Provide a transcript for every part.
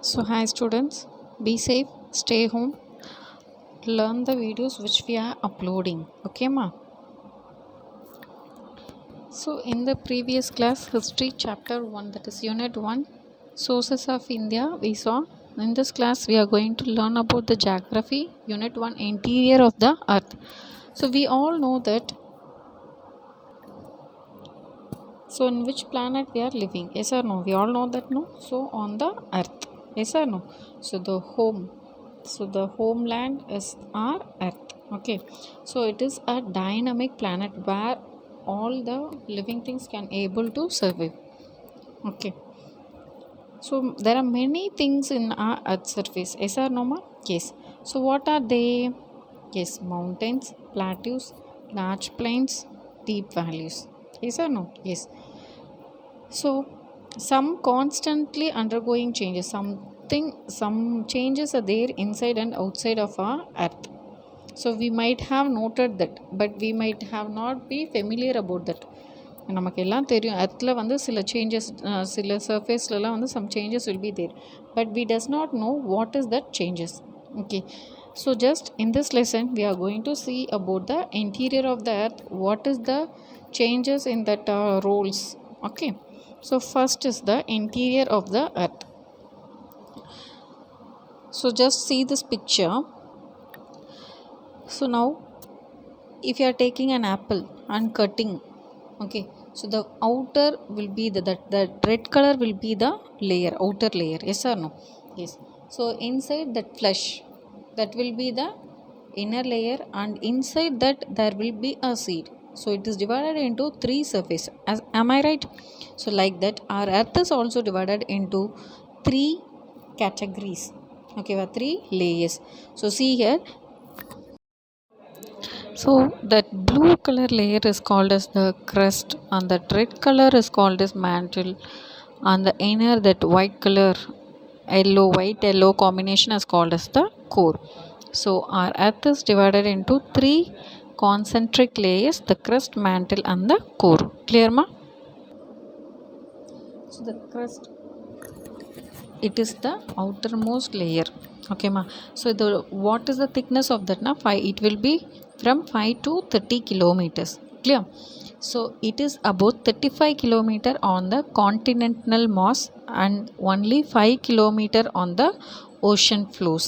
So hi students, be safe, stay home, learn the videos which we are uploading. Okay ma? So in the previous class, history chapter 1, that is unit 1, sources of India, we saw. In this class we are going to learn about the geography, unit 1, interior of the earth. So we all know that. So in which planet we are living? Yes or no? We all know that, no? So on the earth. Yes or no? So the homeland is our earth. Okay. So it is a dynamic planet where all the living things can able to survive. Okay. So there are many things in our earth surface. Yes or no, ma? Yes. So what are they? Yes, mountains, plateaus, large plains, deep valleys. Yes or no? Yes. So some constantly undergoing changes. Some changes are there inside and outside of our earth. So we might have noted that, but we might have not be familiar about that. நமக்கு எல்லாம் தெரியும் எர்த்தில் வந்து சில changes சில சர்ஃபேஸ்லலாம் வந்து some changes will be there but we does not know what is that changes okay so just in this lesson we are going to see about the interior of the earth, what is the changes in that roles. Okay, so first is the interior of the earth. So just see this picture. So now if you are taking an apple and cutting, okay, so the outer will be the red color will be the layer, outer layer. Yes or no? Yes. So inside that flesh, that will be the inner layer, and inside that there will be a seed. So it is divided into three surface. Am I right? So like that our earth is also divided into three categories. Okay, three layers. So see here. So that blue color layer is called as the crust, and that red color is called as mantle, and the inner that white color, white yellow combination is called as the core. So our earth is divided into three concentric layers: the crust, mantle and the core. Clear ma? So the crust, it is the outermost layer. Okay ma? So the what is the thickness of that na? 5, it will be from 5 to 30 kilometers. Clear? So it is about 35 kilometer on the continental mass and only 5 kilometer on the ocean floors.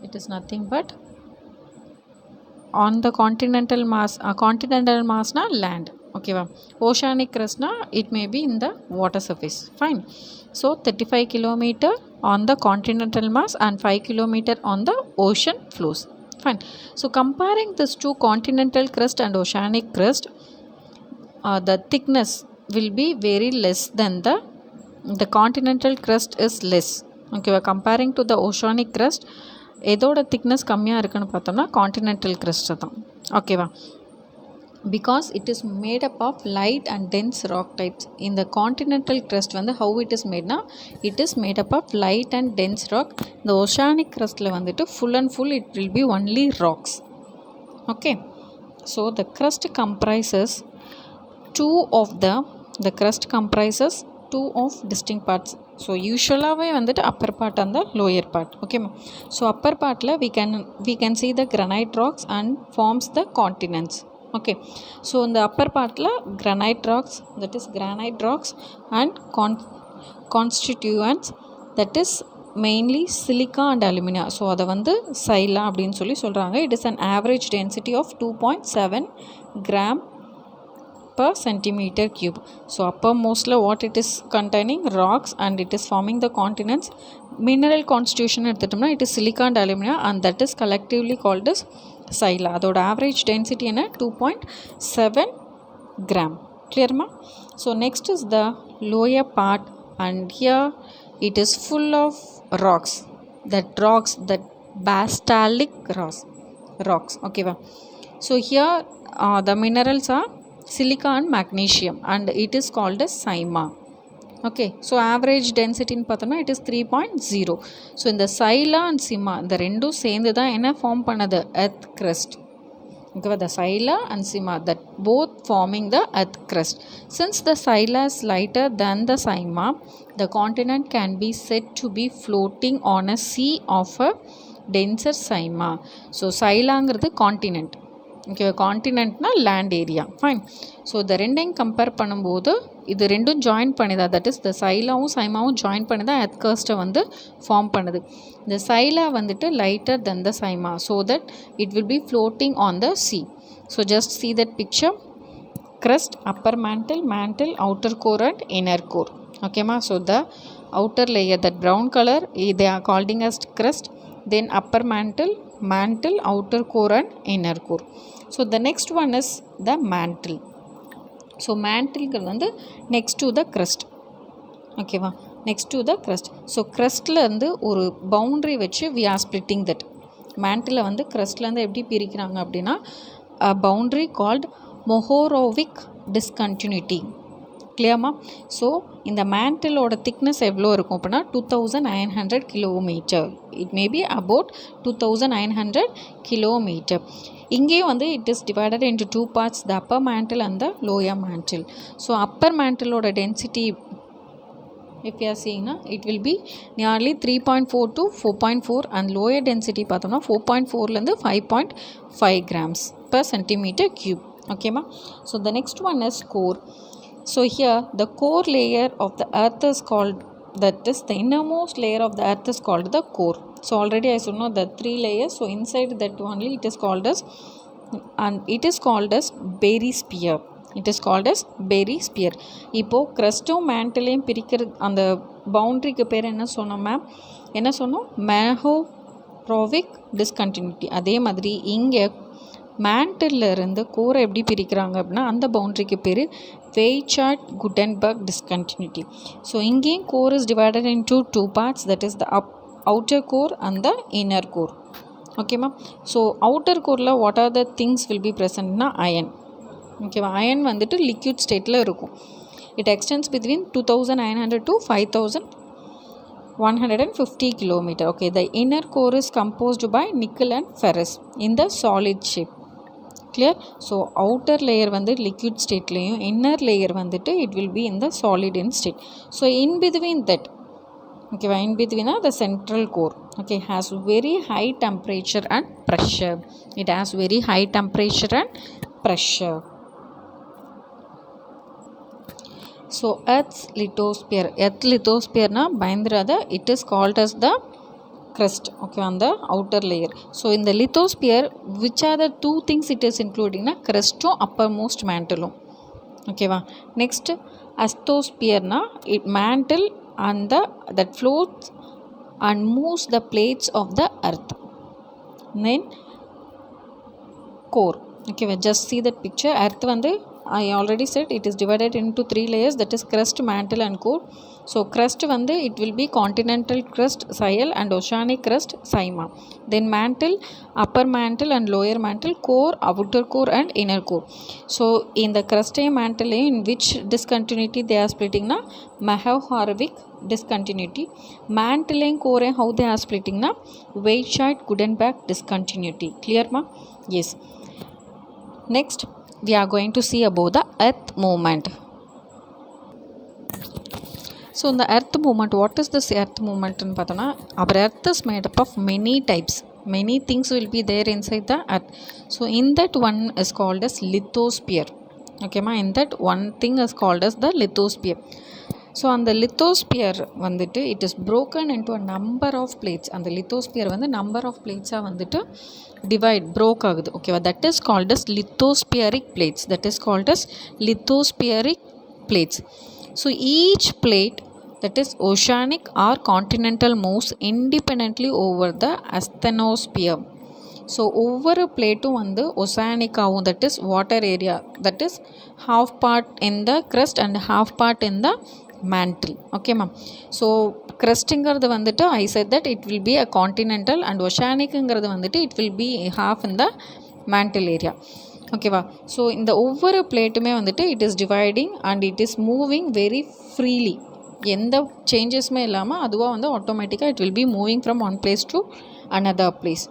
It is nothing but on the continental mass na land. Okay va? Oceanic crust na it may be in the water surface. Fine. So 35 kilometer on the continental mass and 5 kilometer on the ocean floors. Fine. So comparing this two, continental crust and oceanic crust, the thickness will be very less than the continental crust is less. Okay, comparing to the oceanic crust, எதோட thickness கம்மியாக இருக்குன்னு பார்த்தோம்னா continental crust தான். ஓகேவா? Because it is made up of light and dense rock types. In the continental crust வந்து how it is made na, it is made up of light and dense rock. The oceanic crustல வந்துட்டு full and full it will be only rocks. Okay, so the crust comprises the crust comprises two of distinct parts. So usually வந்துட்டு upper part and the lower part. Okay, so upper partல we can see the granite rocks and forms the continents. Okay, so in the upper partla granite rocks, that is granite rocks and constituents, that is mainly silica and alumina. So அதை வந்து சைலா அப்படின்னு சொல்கிறாங்க. It is an average density of 2.7 gram per centimeter cube. So uppermostly what it is containing rocks and it is forming the continents. Mineral constitution எடுத்துட்டோம்னா it is silica and alumina, and that is collectively called as Shaila. அதோட average density என்ன? 2.7 gram. Clear ma? So next is the lower part, and here it is full of rocks, that basaltic rocks. Okay va? So here the minerals are silica and magnesium, and it is called as SIMA. Okay, so average density in பார்த்தோம்னா it is 3.0. So இந்த Shaila and Sima இந்த ரெண்டும் சேர்ந்து தான் என்ன form பண்ணது? Earth crust. Okay, the Scylla and Sima, that both forming the earth crust. Since the Scylla is lighter than the Sima, the continent can be said to be floating on a sea of a denser Sima. So Scylla is continent. Okay, காண்டினென்ட்னா land area fine. So இந்த ரெண்டையும் compare பண்ணும்போது இது ரெண்டும் join பண்ணுதா, that is the சைலாவும் சைமாவும் join பண்ணி தான் எர்த் கர்ஸ்ட்டை வந்து ஃபார்ம் பண்ணுது. இந்த சைலா வந்துட்டு lighter then the SIMA, so that it will B floating on the C. So just see that picture, crust, upper mantle, mantle, outer core and inner core. Okay ma, so the outer layer, that brown color, they are calling as crust, then upper mantle, mantle, outer core and inner core. So the next one is the mantle. So mantle வந்து next to the crust. ஓகேவா, next to the crust. So crustல இருந்து ஒரு boundary வச்சு we are splitting that. Mantle வந்து crustலேருந்து எப்படி பிரிக்கிறாங்க அப்படின்னா a boundary called Mohorovic discontinuity. கிளியர்மா? ஸோ இந்த மேண்டிலோட திக்னஸ் எவ்வளோ இருக்கும் அப்படின்னா 2900 kilometre. It may be about 2900 kilometre. இங்கேயும் வந்து it is divided into two parts, the upper mantle and the lower mantle. So upper மேண்டிலோட density if you are seeing na, it will be nearly 3.4 to 4.4 and lower density பார்த்தோம்னா 4.4 லேருந்து 5.5 grams per centimeter cube. Okay ma? So the next one is core. So here the core layer of the earth is called, that is the innermost layer of the earth is called the core. So already I said no, the three layers, so inside that only it is called as, and it is called as barysphere. It is called as barysphere. இப்போ crustம் மேண்டிலையும் பிரிக்கிற அந்த பவுண்ட்ரிக்கு பேர் என்ன சொன்னோம் ma'am? என்ன சொன்னோம்? Mohorovic discontinuity. அதே மாதிரி இங்கே மேண்டில் இருந்து கோரை எப்படி பிரிக்கிறாங்க அப்படின்னா அந்த பவுண்ட்ரிக்கு பேர் Weichardt-Gutenberg discontinuity. ஸோ இங்கேயும் core is divided into two parts, that is the outer core and the inner core. ஓகேமா? ஸோ outer coreல what are the things will be presentனா iron. ஓகேவா? அயன் வந்துட்டு லிக்விட் ஸ்டேட்டில் இருக்கும். It extends between 2900 to 5150 kilometre. Okay, the inner core is composed by nickel and ferrous in the solid shape. Clear? So outer layer வந்து liquid ஸ்டேட்லேயும் inner layer வந்துட்டு it will be in the solid in state. So in between that, ஓகேவா, in between the central core, okay, has very high temperature and pressure. It has very high temperature and pressure. So earth's lithosphere, earth lithosphere na பயந்துராத, it is called as the crust, okay, on the outer layer. So in the lithosphere, which are the two things it is including na? Crustum, uppermost mantle. Okay va? Next astrosphere na, it mantle and the that floats and moves the plates of the earth. Then core. Okay, just see that picture. Earth வந்து I already said it is divided into three layers, that is crust, mantle and core. So crust வந்து it will be continental crust, Sial, and oceanic crust, Sima. Then mantle, upper mantle and lower mantle, core, outer core and inner core. So in the crust and mantle, in which discontinuity they are splitting na? Mohorovic discontinuity. Mantle and core, how they are splitting na? Weichardt-Gutenberg discontinuity. Clear ma? Yes. Next we are going to see about the earth movement. So in the earth movement, what is this earth movement nu pathana? Our earth is made up of many types, many things will be there inside the earth. So in that one is called as lithosphere. Okay ma, in that one thing is called as the lithosphere. So on the lithosphere வந்துட்டு it is broken into a number of plates. அந்த lithosphere வந்து number of plates வந்துட்டு broke ஆகுது. ஓகேவா? that is called as lithospheric plates. That is called as lithospheric plates. So each plate, that is oceanic or continental, moves independently over the asthenosphere. So ஒவ்வொரு பிளேட்டும் வந்து ஒசானிக்காவும், that is water area, that is half part in the crust and half part in the mantle. Okay ma'am? So crustங்கிறது வந்துட்டு I said that it will be a continental and oceanicங்கிறது வந்துட்டு it will be half in the mantle area. ஓகேவா? So இந்த ஒவ்வொரு பிளேட்டுமே வந்துட்டு it is dividing and it is moving very freely. எந்த சேஞ்சஸுமே இல்லாமல் அதுவாக வந்து ஆட்டோமேட்டிக்காக it will be moving from one place to another place.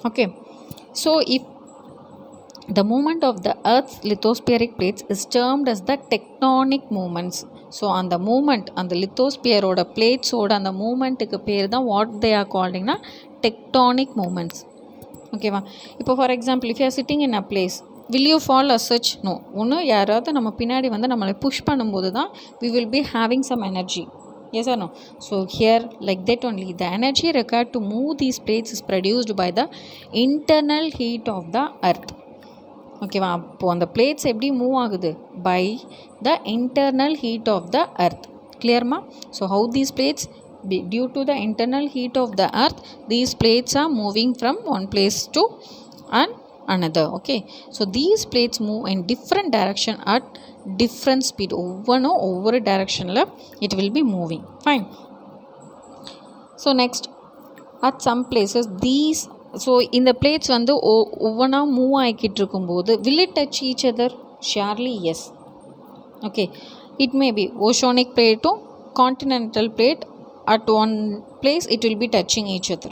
Okay, so if the movement of the earth's lithospheric plates is termed as the tectonic movements. So அந்த moment அந்த லித்தோஸ்பியரோட பிளேட்ஸோட அந்த மூமெண்ட்டுக்கு பேர் தான் வாட் தே ஆர் கால்டிங்னா tectonic moments. ஓகேவா? இப்போ for example if you are sitting in a place, will you fall as such? No. ஒன்று யாராவது நம்ம பின்னாடி வந்து நம்மளை புஷ் பண்ணும்போது தான் we will be having some energy. Yes or no? So here like that only the energy required to move these plates is produced by the internal heat of the earth. ஓகேவா? அப்போது அந்த plates எப்படி move ஆகுது? By the internal heat of the earth. கிளியர்மா? So how these plates due to the internal heat of the earth, these plates are moving from one place to another. Okay, so these plates move in different direction at different speed. ஒவ்வொரு directionல it will be moving. Fine. So next, at some places these, so இந்த plates வந்து ஒவ்வொன்றா move ஆகிக்கிட்டு இருக்கும்போது will it touch each other? Surely yes. Okay, it may be oceanic plate to continental plate at one place it will be touching each other.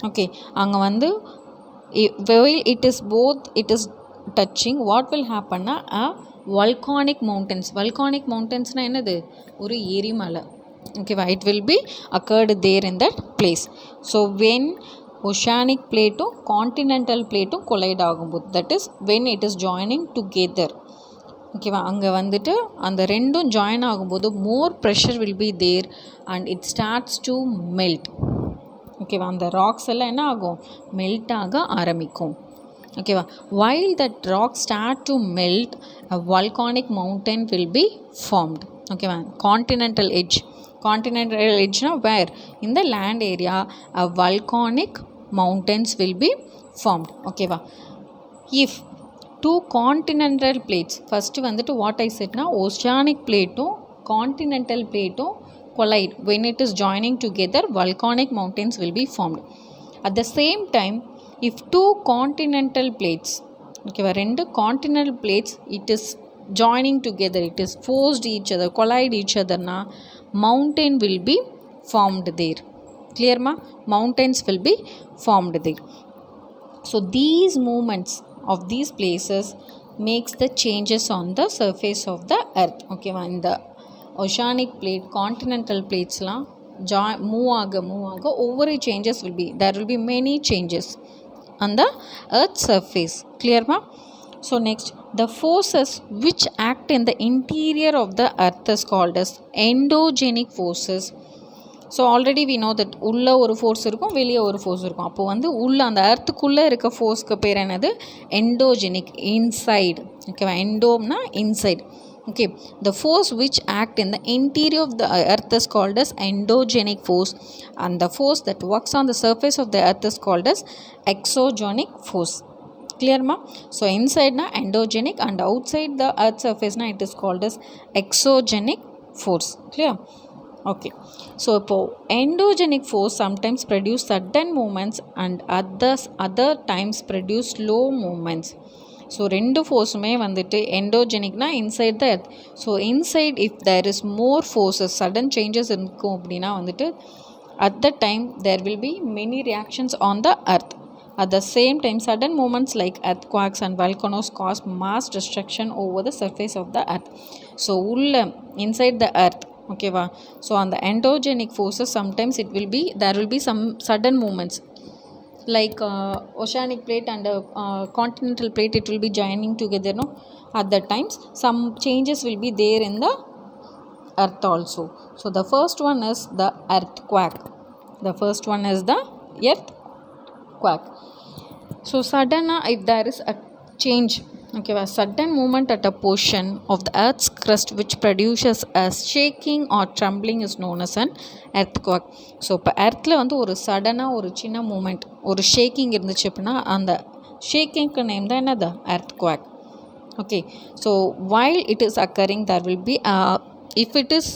Okay, அங்கே வந்து while it is both it is touching, what will happen na volcanic mountains na என்னது? ஒரு எரிமலை. Okay, it will be occurred there in that place. So when oceanic plate continental plate collide ஆகும்போது, that is when it is joining together. ஓகேவா? அங்கே வந்துட்டு அந்த ரெண்டும் join ஆகும்போது more pressure will be there and it starts to melt. ஓகேவா? அந்த rocks எல்லாம் என்ன ஆகும்? மெல்ட் ஆக ஆரம்பிக்கும். ஓகேவா? while that rock start to melt, a volcanic mountain will be formed. ஓகேவா? continental edge na where? in the land area a volcanic mountains will be formed. ஓகேவா? if two continental plates, first வந்துட்டு what I said na oceanic plate continental plate collide, when it is joining together volcanic mountains will be formed. At the same time if two continental plates, okay, ரெண்டு continental plates it is joining together, it is forced each other, collide each other na mountain will be formed there. Clear ma? Mountains will be formed there. So these movements of these places makes the changes on the surface of the earth. Okay, in the oceanic plate continental plates la move ஆக ஒவ்வொரு changes will be, there will be many changes on the earth's surface. Clear ma? So next, the forces which act in the interior of the earth is called as endogenic forces. So already we know that உள்ளே ஒரு force இருக்கும், வெளியே ஒரு force இருக்கும். அப்போது வந்து உள்ளே அந்த அர்த்துக்குள்ளே இருக்க ஃபோர்ஸ்க்கு பேர் என்னது? Endogenic, inside. ஓகேவா? எண்டோம்னா inside. Okay, the force which act in the interior of the earth is called as endogenic force, and the force that works on the surface of the earth is called as exogenic force. Clear ma? So inside na endogenic and outside the earth surface na it is called as exogenic force. Clear? Okay, so endogenic force sometimes produce sudden movements and other times produce slow movements. So ரெண்டு ஃபோர்ஸுமே வந்துட்டு எண்டோஜெனிக்னா inside the earth. So inside if there is more forces, sudden changes இருக்கும் அப்படின்னா வந்துட்டு at the time there will be many reactions on the earth. At the same time, sudden movements like earthquakes and volcanoes cause mass destruction over the surface of the earth. So inside the earth, okay va? So on the endogenic forces sometimes there will be some sudden movements like oceanic plate and continental plate, it will be joining together, no? At that times some changes will be there in the earth also. So the first one is the earthquake. So sudden if there is a change, okay, a sudden movement at a portion of the earth's crust which produces a shaking or trembling is known as an earthquake. So இப்போ எர்த்தில் வந்து ஒரு சடனாக ஒரு சின்ன moment, ஒரு shaking இருந்துச்சு அப்படின்னா அந்த ஷேக்கிங்க்கு நேம் தான் என்னது? earthquake. Okay, so while it is occurring there will be if it is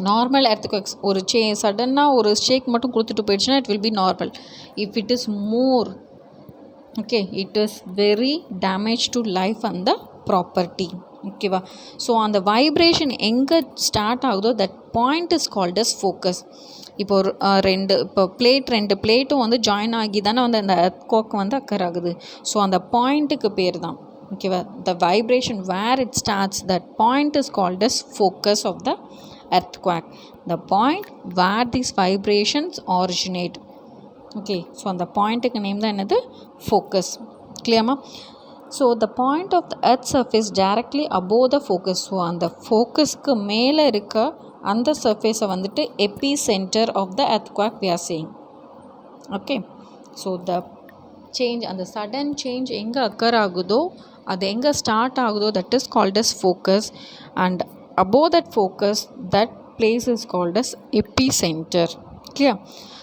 normal earthquakes, ஒரு சடனாக ஒரு ஷேக் மட்டும் கொடுத்துட்டு போயிடுச்சுன்னா it will be normal. If it is more, okay, it is very damage to life and the property. ஓகேவா. So அந்த vibration எங்கே start ஆகுதோ that point is called as focus. இப்போ ஒரு ரெண்டு பிளேட்டும் வந்து ஜாயின் ஆகி தானே வந்து அந்த எர்த்குவேக் வந்து அக்கர் ஆகுது. ஸோ அந்த பாயிண்ட்டுக்கு பேர் தான் ஓகேவா the vibration where it starts that point is called as focus of the earthquake, the point where these vibrations originate. Okay, so அந்த பாயிண்ட்டுக்கு நேம் தான் என்னது focus. clear-மா. So the point of the earth surface directly above the focus. So அந்த ஃபோக்கஸ்க்கு மேலே இருக்க அந்த சர்ஃபேஸை வந்துட்டு epicenter of the earthquake we are saying. Okay, so the change, அந்த sudden change எங்கே occur ஆகுதோ அது எங்கே ஸ்டார்ட் ஆகுதோ that is called as focus, and above that focus that place is called as epicenter. Clear.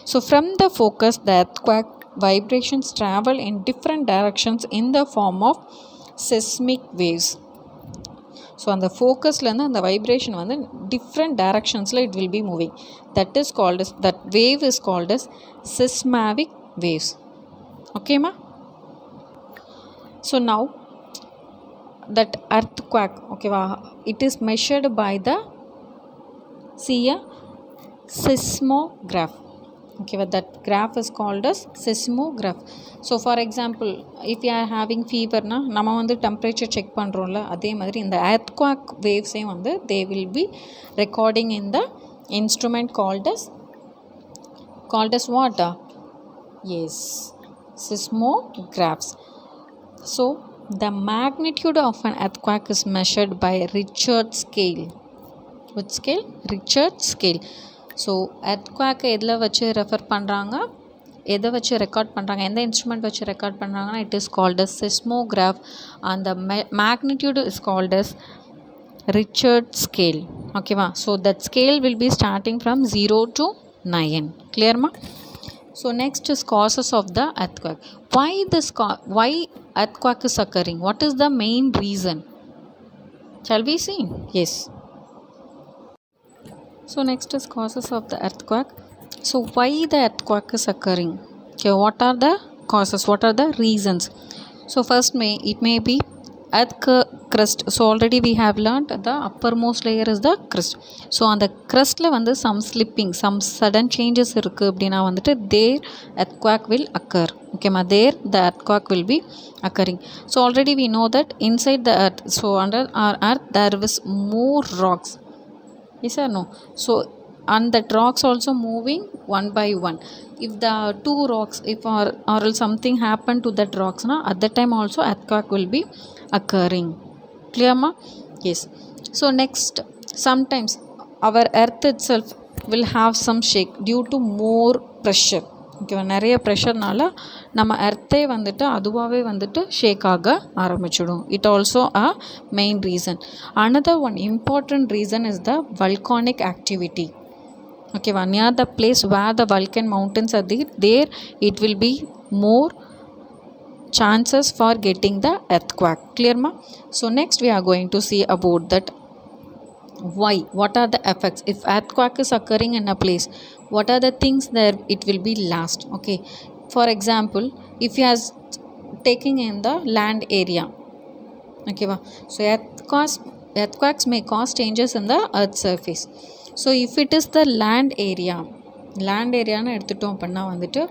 So from the focus the earthquake vibrations travel in different directions in the form of seismic waves. So அந்த ஃபோக்கஸ்லேருந்து அந்த vibration வந்து different டைரக்ஷன்ஸில் it will be moving. That is called as that wave is called as seismic waves. ஓகேம்மா. So now that earthquake, okay, it is measured by the seismograph. Okay, that graph is called as seismograph. So for example, if you are having fever na நம்ம வந்து temperature check பண்றோம்ல, அதே மாதிரி இந்த earthquake waves வந்து they will be recording in the instrument called as what? Yes, seismographs. So the magnitude of an earthquake is measured by Richter scale. Which scale? Richter scale. So earthquake எதில் வச்சு refer பண்ணுறாங்க, எதை வச்சு record பண்ணுறாங்க, எந்த instrument வச்சு record பண்ணுறாங்கன்னா it is called as seismograph, and the magnitude is called as Richter scale. ஓகேவா. So that scale will be starting from 0 to 9. clear-மா. So next is causes of the earthquake. Why earthquake is occurring? What is the main reason? Shall we see? Yes. So next is causes of the earthquake. So why the earthquake is occurring? Okay, what are the causes? What are the reasons? So first it may be earth crust. So already we have learned the uppermost layer is the crust. So on the crustல வந்து some slipping, some sudden changes இருக்கு அப்படின்னா வந்துட்டு there earthquake will occur. Okay, there the earthquake will be occurring. So already we know that inside the earth, so under our earth there is more rocks. Yes or no? So and that rocks also moving one by one. If the two rocks, if or else something happen to that rocks na, at that time also earthquake will be occurring. Clear ma? Yes. So next, sometimes our earth itself will have some shake due to more pressure. ஓகேவா. நிறைய ப்ரெஷர்னால நம்ம எர்த்தே வந்துட்டு அதுவாகவே வந்துட்டு shake ஆக ஆரம்பிச்சிடும். It also a main reason. Another one important reason is the volcanic activity. ஓகேவா. Near the place where the volcano mountains are there it will be more chances for getting the earthquake. clear ma? So next we are going to see about that why, what are the effects if earthquake is occurring in a place, what are the things there it will be last. Okay, for example, if you are taking in the land area, okay va. So earthquakes may cause changes in the earth surface. So if it is the land area ன்னு எடுத்துட்டோம் அப்படின்னா வந்துட்டு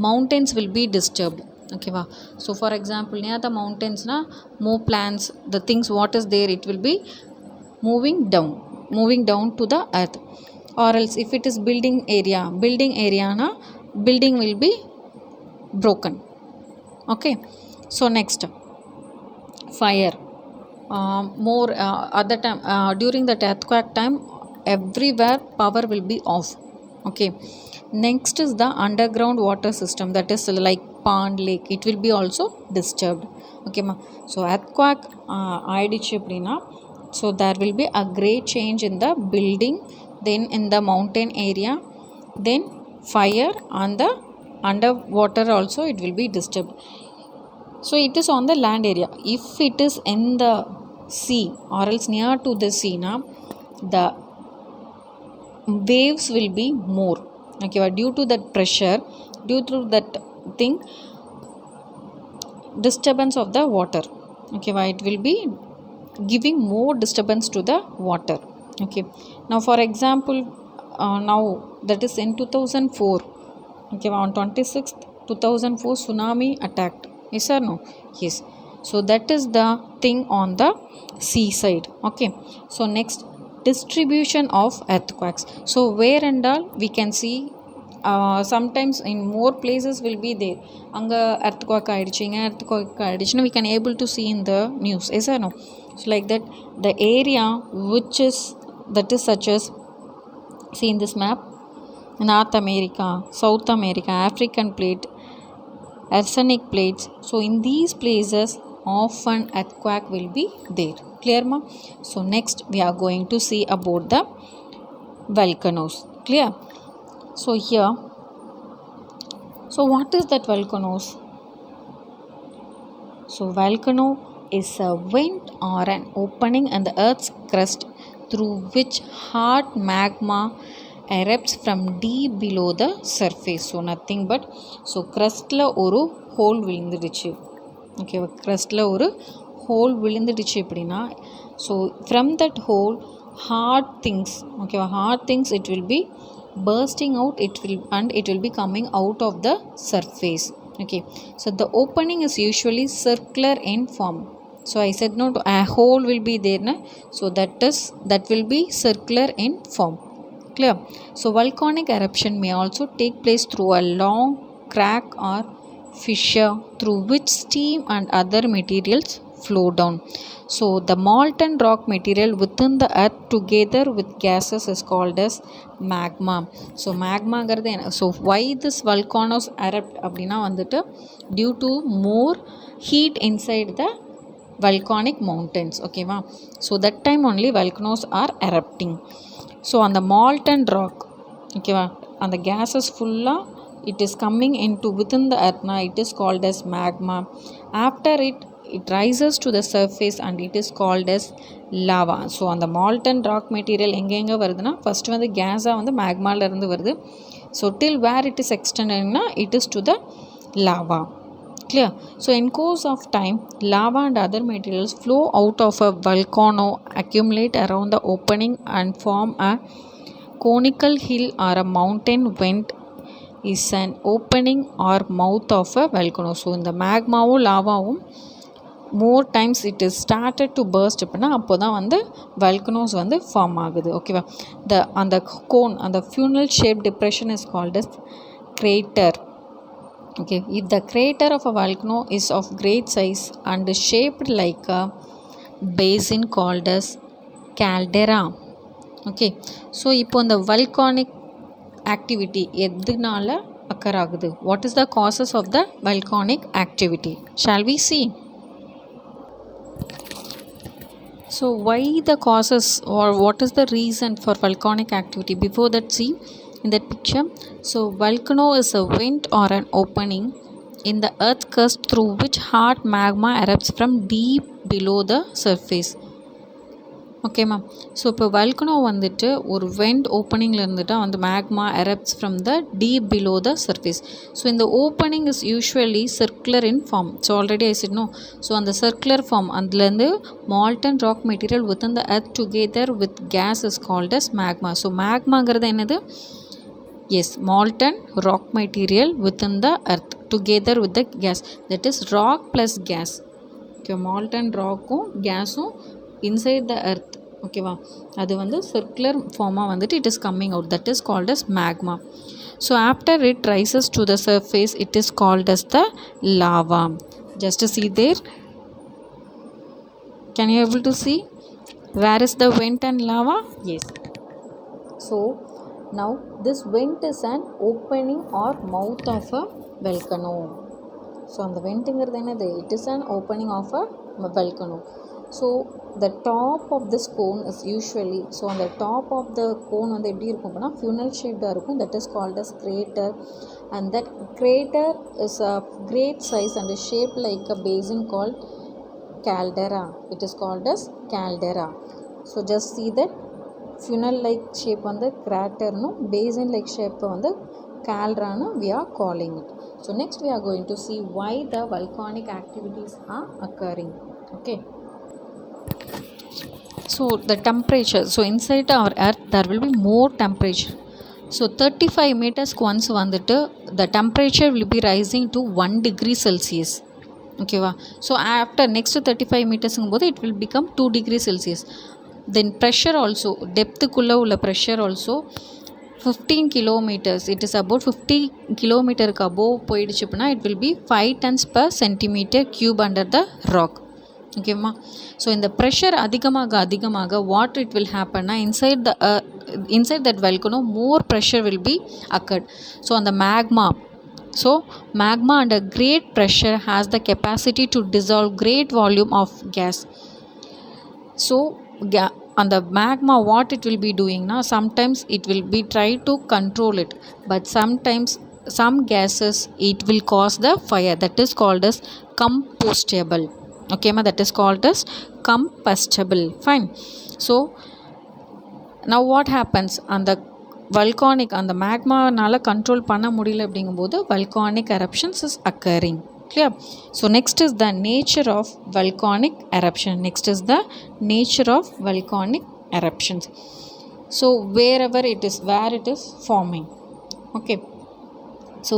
mountains will be disturbed. ஓகேவா. So for example near the மவுண்டன்ஸ்னால் more plants, the things what is there it will be moving down to the earth. Or else if it is building area na building will be broken. Okay. So next, fire. More at the time during that earthquake time everywhere power will be off. Okay. Next is the underground water system, that is like pond, lake, it will be also disturbed. Okay ma. So earthquake ஆயிடுச்சு அப்படின்னா so there will be a great change in the building, then in the mountain area, then fire on the underwater also it will be disturbed. So it is on the land area. If it is in the sea or else near to the sea na, the waves will be more. Okay, due to that pressure, due to that thing, disturbance of the water. Okay, it will be giving more disturbance to the water. Okay, now for example, now that is in 2004, okay, on 26th 2004 tsunami attacked, yes or no? Yes. So that is the thing on the seaside. Okay, so next, distribution of earthquakes. So where and all we can see, sometimes in more places will be there, anga earthquake ஆயிடுச்சுன்னா we can able to see in the news, yes or no? So like that, the area which is, that is such as, see in this map, North America, South America, African plate, arsenic plates. So in these places often earthquake will be there. Clear ma? So next we are going to see about the volcanoes. Clear? So here, so what is that volcanoes? So volcano is a vent or an opening in the earth's crust through which hot magma erupts from deep below the surface. So nothing but, so crustல ஒரு whole விழுந்துடுச்சு, ஓகேவா, crustல ஒரு whole விழுந்துடுச்சு அப்படின்னா, so from that whole hard things, ஓகேவா, hard things it will be bursting out, it will be coming out of the surface. Okay, so the opening is usually circular in form. So I said no, a hole will be there na? So that will be circular in form. Clear? So volcanic eruption may also take place through a long crack or fissure through which steam and other materials flow down. So the molten rock material within the earth together with gases is called as magma. So magma ங்கிறது, so why this volcanoes erupt அப்படின்னா வந்துட்டு due to more heat inside the volcanic mountains. ஓகேவா, so that time only volcanoes are erupting. So on the molten rock, ஓகேவா, அந்த gases ஃபுல்லாக it is coming into within the earth now, it is called as magma. After it rises to the surface and it is called as lava. So அந்த molten rock material எங்கெங்கே வருதுன்னா, first வந்து கேஸாக வந்து மேக்மாவிலேருந்து வருது. So till where it is extended, it is to the lava. Clear? So in course of time, lava and other materials flow out of a volcano, accumulate around the opening and form a conical hill or a mountain vent is an opening or mouth of a volcano. So இந்த மேக்மாவும் லாவாவும் more times it is started to burst அப்படின்னா அப்போ தான் வந்து volcanoes வந்து form ஆகுது. ஓகேவா, அந்த கோன், அந்த funnel shape depression is called as crater. Okay, if the crater of a volcano is of great size and shaped like a basin called as caldera. Okay, so இப்போ இந்த volcanic activity எதுனால occur ஆகுது? What is the causes of the volcanic activity? Shall we see? So why the causes, or what is the reason for volcanic activity? Before that, see in that picture. So volcano is a vent or an opening in the earth crust through which hot magma erupts from deep below the surface. Okay ma'am, so இப்போ volcano வந்துட்டு ஒரு vent openingல இருந்துட்டு அந்த magma erupts from the deep below the surface. So in the opening is usually circular in form. So already I said no, so on the circular form அதுலேருந்து molten rock material within the earth together with gas is called as magma. So magmaங்கிறது என்னது? Yes, molten rock material within the earth together with the gas, that is rock plus gas. Okay, molten rockக்கும் கேஸும் inside the earth, ஓகேவா, அது வந்து circular forமாக வந்துட்டு it is coming out, that is called as magma. So after it rises to the surface, it is called as the lava. Just to see there, can you able to see where is the vent and lava? Yes. So now this vent is an opening or mouth of a volcano. So அந்த வெண்ட்டுங்கிறது என்னது? It is an opening of a volcano. So the top of this cone is usually, so on the top of the cone வந்து எப்படி இருக்கும் அப்படின்னா funnel shaped இருக்கும், that is called as crater. And that crater is a great size and is shaped like a basin called caldera. It is called as caldera. So just see that funnel like shape வந்து craterனும் basin like shape வந்து caldera we are calling it. So next we are going to see why the volcanic activities are occurring. Okay. So the temperature, so inside our earth there will be more temperature. So 35 meters once வந்துட்டு the temperature will be rising to 1 degree Celsius. ஓகேவா. So after next 35 மீட்டர்ஸுங்கும் போது it will become 2 degree Celsius. Then pressure also, டெப்த்துக்குள்ளே உள்ள pressure also 15 kilometers, it is about 50 kilometer above போயிடுச்சு அப்படின்னா it will be 5 tons per centimeter cube under the rock. ஓகேம்மா. So இந்த pressure அதிகமாக what it will ஹேப்பன்னா inside that volcano more pressure will be occurred. So on the magma, so magma under great pressure has the capacity to dissolve great volume of gas. So on the magma what it will be doing now, sometimes it will be try to control it, but sometimes some gases it will cause the fire, that is called as combustible. Okay ma, that is called as combustible. Fine. So now what happens on the volcanic, on the magma nala control panna mudiyala அப்படிங்கும்போது volcanic eruptions is occurring. Clear? So next is the nature of volcanic eruption. Next is the nature of volcanic eruptions. So wherever it is, where it is forming. Okay. So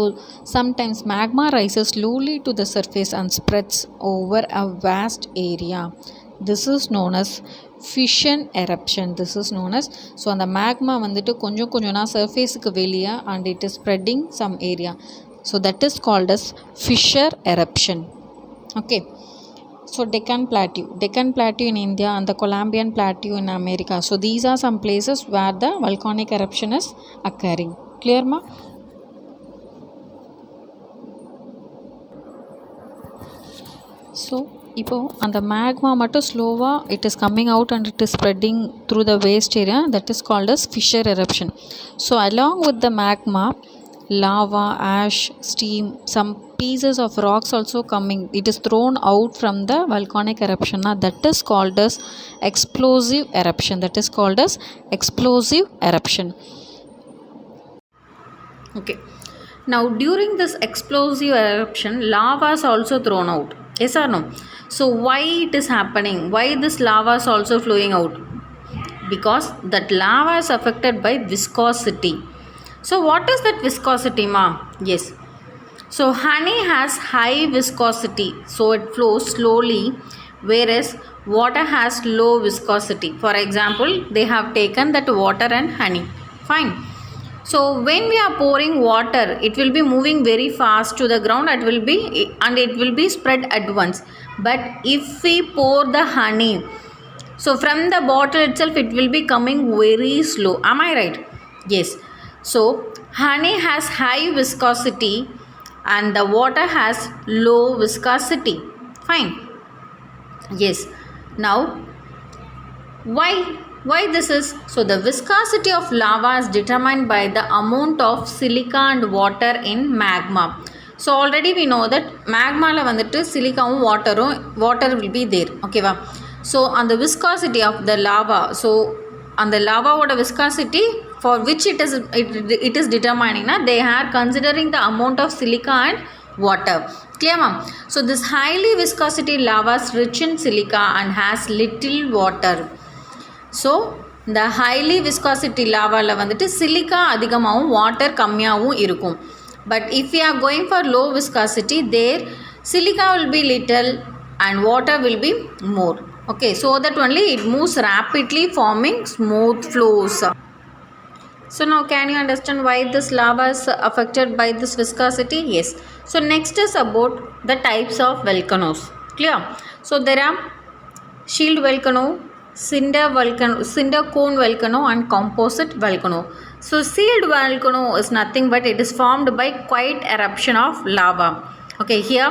sometimes magma rises slowly to the surface and spreads over a vast area. This is known as fission eruption. This is known as, so அந்த magma வந்துட்டு கொஞ்சம் கொஞ்சம்னா சர்ஃபேஸுக்கு வெளியே and it is spreading some area. So that is called as fissure eruption. Okay. So Deccan Plateau in India and the Columbian Plateau in America. So these are some places where the volcanic eruption is occurring. Clear ma? So இப்போ அந்த magma மட்டும் ஸ்லோவாக it is coming out and it is spreading through the waste area, that is called as fissure eruption. So along with the magma, lava, ash, steam, some pieces of rocks also coming, it is thrown out from the volcanic eruption. That is called as explosive eruption. That is called as explosive eruption. Okay. Now during this explosive eruption, lava is also thrown out. Yes or no? So why it is happening? Why this lava is also flowing out? Because that lava is affected by viscosity. So what is that viscosity ma? Yes. So honey has high viscosity, so it flows slowly, whereas water has low viscosity. For example, they have taken that water and honey. Fine. So when we are pouring water, it will be moving very fast to the ground, and it will be spread at once. But if we pour the honey, so from the bottle itself it will be coming very slow. Am I right? Yes. So honey has high viscosity and the water has low viscosity. Fine. Yes. Now why this is? So the viscosity of lava is determined by the amount of silica and water in magma. So already we know that magma la vandu silica and water will be there. Okay va? So on the viscosity of the lava, so on the lava oda viscosity for which it is determining na, they are considering the amount of silica and water. Clear ma'am? So this highly viscosity lava is rich in silica and has little water. So the highly viscosity lava la vandu silica அதிகமாகவும் water கம்மியாகவும் இருக்கும். But if we are going for low viscosity, there silica will be little and water will be more. Okay, so that only it moves rapidly forming smooth flows. So now can you understand why this lava is affected by this viscosity? Yes. So next is about the types of volcanoes. Clear? So there are shield volcano, cinder cone volcano and composite volcano. So sealed volcano is nothing but it is formed by quiet eruption of lava. Okay, here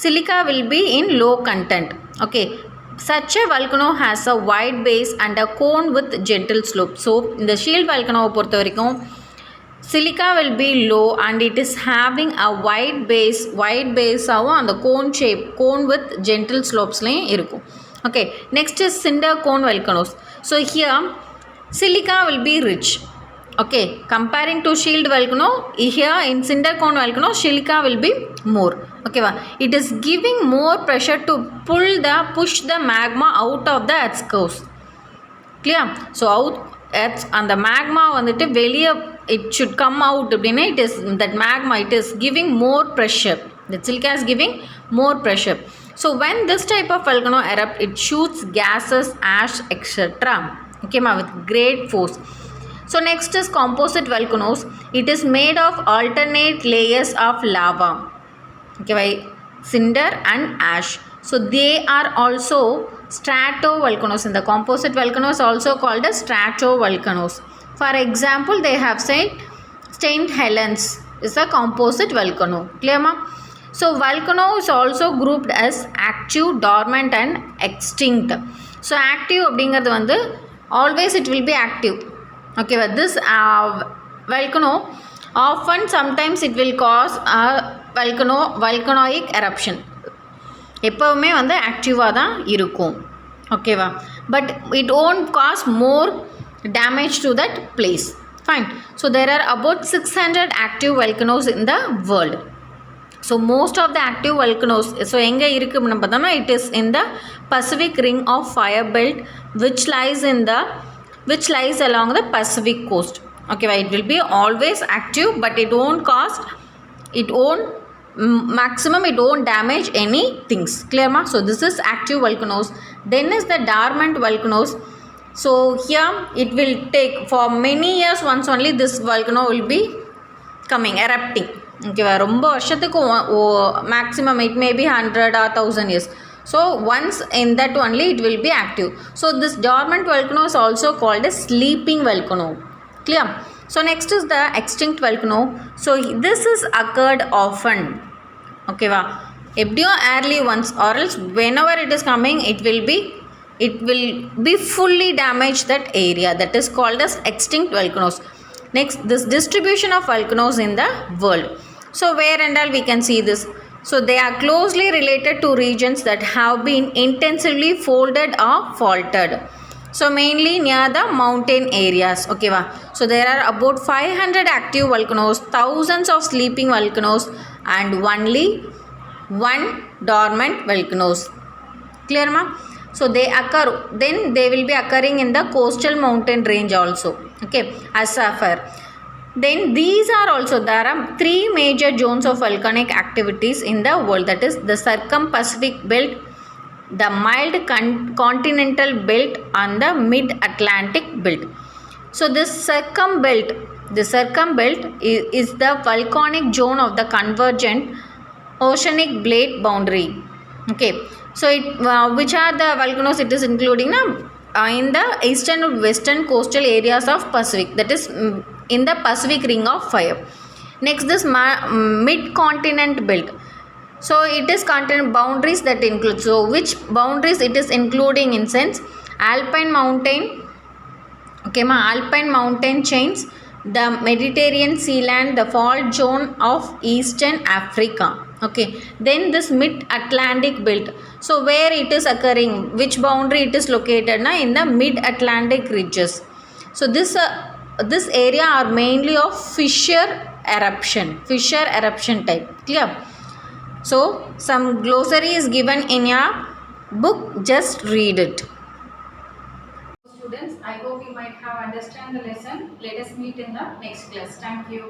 silica will be in low content. Okay, such a volcano has a wide base and a cone with gentle slope. So in the shield volcano பொறுத்த வரைக்கும் silica will be low and it is having a wide base ஆகும் அந்த cone with gentle slopesலையும் இருக்கும். Okay, next is cinder cone volcanoes. So here silica will be rich. Okay, comparing to shield volcano, here in cinder cone volcano silica will be more. Okay, it is giving more pressure to push the magma out of the earth's crust. clear. So out at and the magma வந்துட்டு வெளியே it should come out அப்படின்னா it is that magma it is giving more pressure, the silica is giving more pressure. So when this type of volcano erupt, it shoots gases, ash, etc. okay ma, with great force. So next is composite volcanoes. It is made of alternate layers of lava, okay, by cinder and ash. So they are also stratovolcanoes. In the composite volcanoes also called as stratovolcanoes. For example, they have said St. Helens is a composite volcano. Clear ma? So volcano is also grouped as active, dormant and extinct. So active அப்படிங்கிறது வந்து always it will be active. Okay, but this volcano often sometimes it will cause a volcanoic eruption. எப்போவுமே வந்து ஆக்டிவாக தான் இருக்கும். ஓகேவா, but it won't cause more damage to that place. Fine. So there are about 600 active volcanoes in the world. So most of the active volcanoes so எங்கே இருக்குது அப்படின்னு பார்த்தோம்னா it is in the Pacific ring of fire belt which lies along the Pacific coast. Okay, it will be always active, but it won't maximum it won't damage any things. Clear ma? So this is active volcanoes. Then is the dormant volcanoes. So here it will take for many years once only this volcano will be coming erupting. Okay, ரொம்ப வருஷத்துக்கு maximum it may be 100 or 1000 years. So once in that only it will be active. So this dormant volcano is also called as sleeping volcano. Clear? So next is the extinct volcano. So this is occurred often. Okay va, எப்படியும் early once or else whenever it is coming it will be fully damaged that area. That is called as extinct volcanoes. Next, this distribution of volcanoes in the world. So where and all we can see this. So they are closely related to regions that have been intensively folded or faulted. So mainly near the mountain areas. Okay va. So there are about 500 active volcanoes, thousands of sleeping volcanoes and only one dormant volcanoes. Clear ma? So they occur, then they will be occurring in the coastal mountain range also. Okay, as suffer. Then these are also, there are 3 major zones of volcanic activities in the world. That is the circum-Pacific belt, the mild continental belt and the mid-Atlantic belt. So this circumbelt is the volcanic zone of the convergent oceanic plate boundary. Okay, so it which are the volcanoes it is including in the eastern and western coastal areas of Pacific, that is in the Pacific ring of fire. Next, this mid-continent belt. So it is continent boundaries that include, so which boundaries it is including in sense alpine mountain, okay ma, alpine mountain chains, the Mediterranean sea land, the fault zone of eastern Africa. Okay, then this mid-Atlantic belt. So where it is occurring, which boundary it is located na, in the mid-Atlantic ridges. So this area are mainly of fissure eruption type. Clear? So some glossary is given in your book, just read it. Students, I hope you might have understand the lesson. Let us meet in the next class. Thank you.